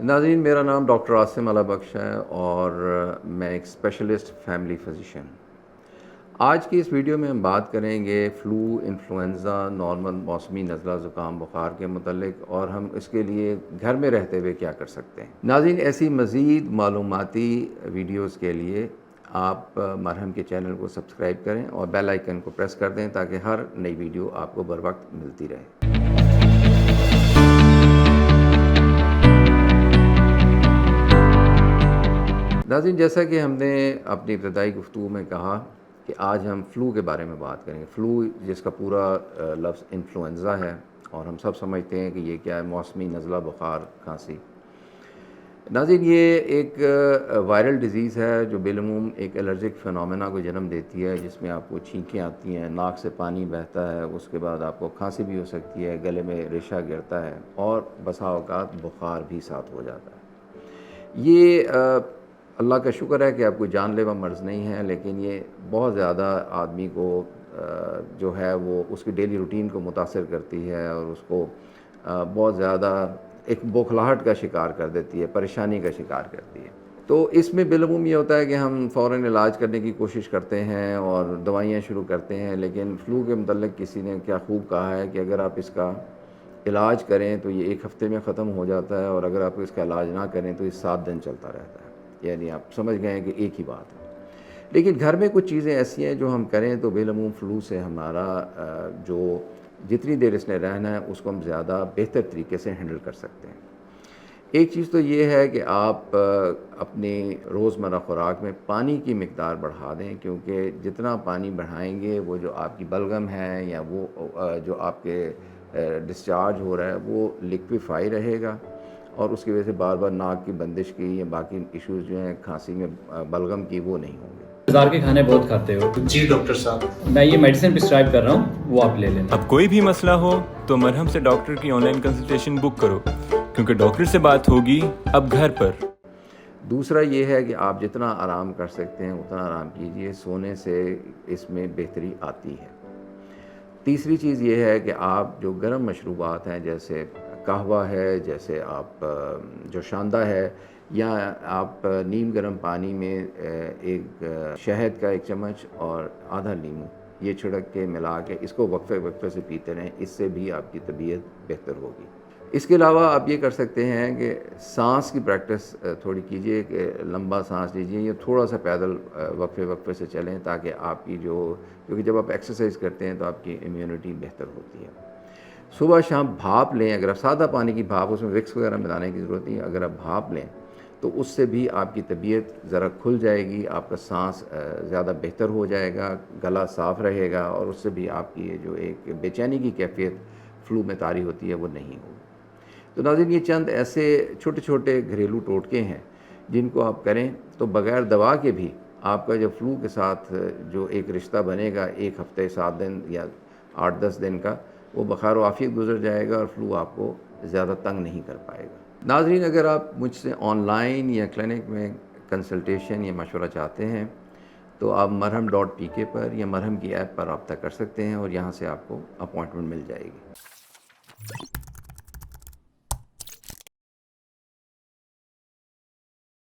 नाज़रीन, मेरा नाम डॉक्टर आसिम अला बख्श है और मैं एक स्पेशलिस्ट फैमिली फिजिशियन। आज की इस वीडियो में हम बात करेंगे फ़्लू, इन्फ्लुएंज़ा, नॉर्मल मौसमी नज़ला ज़ुकाम बुखार के मुतल्लिक और हम इसके लिए घर में रहते हुए क्या कर सकते हैं। नाज़रीन, ऐसी मज़ीद मालूमाती वीडियोज़ के लिए आप मरहम के चैनल को सब्सक्राइब करें और बेल आइकन को प्रेस कर दें ताकि हर नई वीडियो आपको बर वक्त मिलती रहे। नाज़रीन, जैसा कि हमने अपनी इब्तदाई गुफ्तगू में कहा कि आज हम फ़्लू के बारे में बात करेंगे। फ़्लू जिसका पूरा लफ्ज़ इन्फ्लुएंज़ा है और हम सब समझते हैं कि ये क्या है, मौसमी नज़ला बुखार खांसी। नाज़रीन, ये एक वायरल डिज़ीज़ है जो बिलअमूम एक एलर्जिक फ़िनोमेना को जन्म देती है, जिसमें आपको छींकें आती हैं, नाक से पानी बहता है, उसके बाद आपको खांसी भी हो सकती है, गले में रेशा गिरता है और बसा औक़ात बुखार भी साथ हो जाता है। ये अल्लाह का शुक्र है कि आपको जानलेवा मर्ज़ नहीं है, लेकिन ये बहुत ज़्यादा आदमी को जो है वो उसकी डेली रूटीन को मुतासिर करती है और उसको बहुत ज़्यादा एक बौखलाहट का शिकार कर देती है, परेशानी का शिकार करती है। तो इसमें बिलअमूम ये होता है कि हम फ़ौरन इलाज करने की कोशिश करते हैं और दवाइयाँ शुरू करते हैं, लेकिन फ़्लू के मुतल्लिक़ किसी ने क्या खूब कहा है कि अगर आप इसका इलाज करें तो ये 1 हफ़्ते में ख़त्म हो जाता है और अगर आप इसका इलाज ना करें तो ये 7 दिन चलता रहता है। यानी आप समझ गए हैं कि एक ही बात है। लेकिन घर में कुछ चीज़ें ऐसी हैं जो हम करें तो बिलअमूम फ़्लू से हमारा जो जितनी देर इसने रहना है उसको हम ज़्यादा बेहतर तरीके से हैंडल कर सकते हैं। एक चीज़ तो ये है कि आप अपनी रोज़मर्रा ख़ुराक में पानी की मिक़दार बढ़ा दें, क्योंकि जितना पानी बढ़ाएंगे वो जो आपकी बलगम है या वो जो आपके डिस्चार्ज हो रहा है वो लिक्विफ़ाई रहेगा और उसकी वजह से बार बार नाक की बंदिश की या बाकी इश्यूज़ जो हैं खांसी में बलगम की वो नहीं होंगे। बाजार के खाने बहुत खाते हो? जी डॉक्टर साहब, मैं ये मेडिसिन प्रिस्क्राइब कर रहा हूँ, वो आप ले लेना। अब कोई भी मसला हो तो मरहम से डॉक्टर की ऑनलाइन कंसल्टेशन बुक करो, क्योंकि डॉक्टर से बात होगी अब घर पर। दूसरा ये है कि आप जितना आराम कर सकते हैं उतना आराम कीजिए, सोने से इसमें बेहतरी आती है। तीसरी चीज़ ये है कि आप जो गर्म मशरूबात हैं जैसे कहवा है, जैसे आप जोशांदा है, या आप नीम गर्म पानी में एक शहद का 1 चम्मच और आधा नींबू ये छिड़क के मिला के इसको वक्फे से पीते रहें, इससे भी आपकी तबीयत बेहतर होगी। इसके अलावा आप ये कर सकते हैं कि सांस की प्रैक्टिस थोड़ी कीजिए, कि लंबा सांस लीजिए या थोड़ा सा पैदल वक्फे से चलें, ताकि आपकी क्योंकि जब आप एक्सरसाइज करते हैं तो आपकी इम्यूनिटी बेहतर होती है। सुबह शाम भाप लें, अगर आप सादा पानी की भाप, उसमें विक्स वगैरह मिलाने की ज़रूरत नहीं है, अगर आप भाप लें तो उससे भी आपकी तबीयत ज़रा खुल जाएगी, आपका सांस ज़्यादा बेहतर हो जाएगा, गला साफ़ रहेगा और उससे भी आपकी ये जो एक बेचैनी की कैफियत फ़्लू में तारी होती है वो नहीं होगी। तो नाज़रीन, ये चंद ऐसे छोटे छोटे घरेलू टोटके हैं जिनको आप करें तो बग़ैर दवा के भी आपका जो फ़्लू के साथ जो एक रिश्ता बनेगा 1 हफ़्ते, 7 दिन या 8-10 दिन का, वो बख़ैर व आफ़ियत गुज़र जाएगा और फ़्लू आपको ज़्यादा तंग नहीं कर पाएगा। नाज़रीन, अगर आप मुझसे ऑनलाइन या क्लिनिक में कंसल्टेशन या मशवरा चाहते हैं तो आप marham.pk पर या मरहम की ऐप पर रब्ता कर सकते हैं और यहाँ से आपको अपॉइंटमेंट मिल जाएगी।